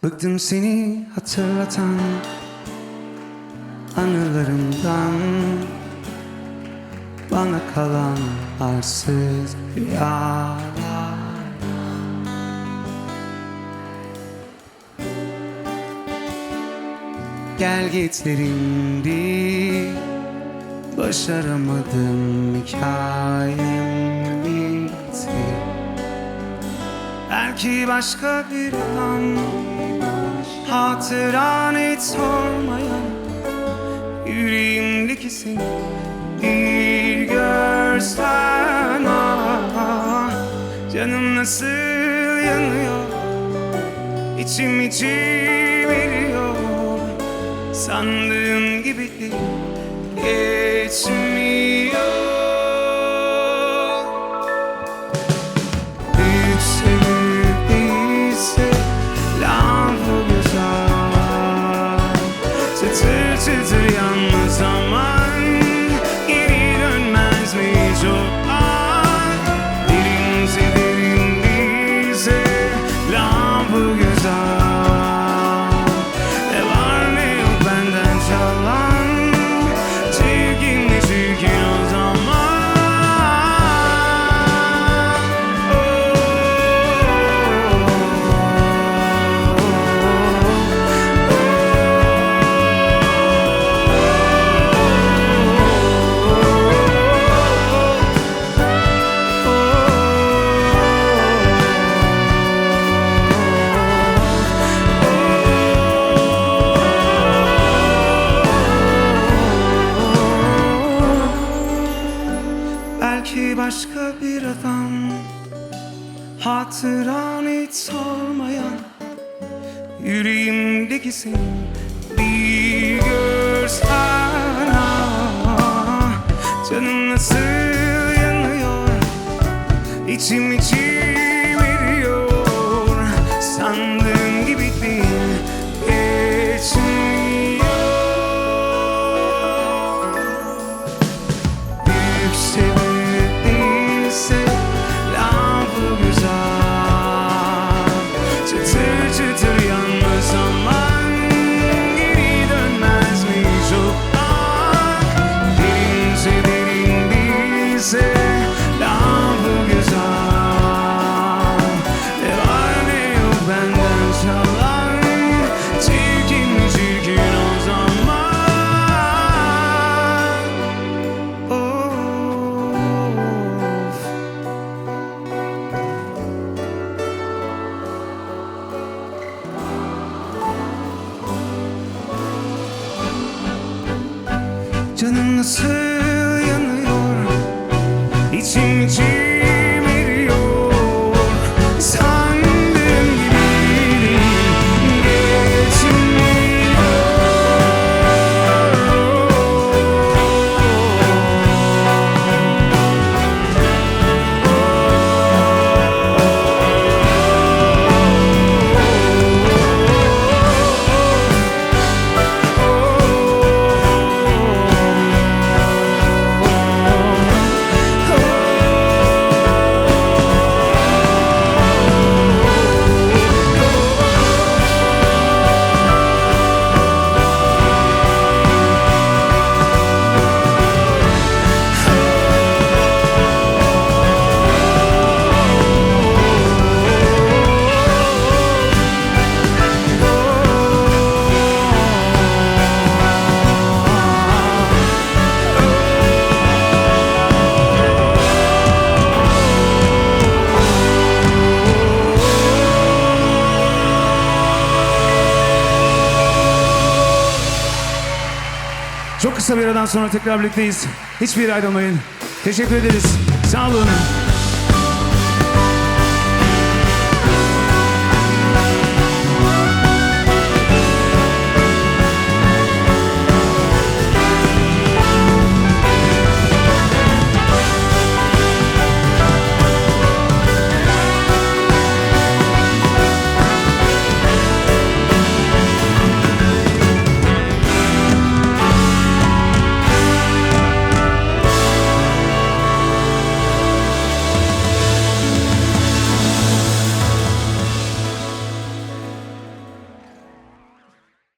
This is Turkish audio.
Bıktım seni hatırlatan anılarımdan, bana kalan arsız rüyalar. Gel getirimdi, başaramadım, hikayem bitti. Belki başka bir an, hatıran hiç sormayan, yüreğimdeki seni bir görsen. Canım nasıl yanıyor, içim eriyor. Sandığım gibi değil, geçmiyor. Büyükse büyük değilse lafı güzel, çıtır çıtır yalnız zaman geri dönmez mi çok an? Derinse derin değilse lafı güzel. Belki başka bir adam, hatıran hiç sormayan, yüreğimdeki seni bir görsen. Canım nasıl yanıyor, içim eriyor. Sandığım gibi değil, geçmiyor. Büyükse canım nasıl yanıyor, içim eriyor. Sandığım gibi geçmiyor. Çok kısa bir aradan sonra tekrar birlikteyiz. Hiçbir yere ayrılmayın. Teşekkür ederiz. Sağ olun.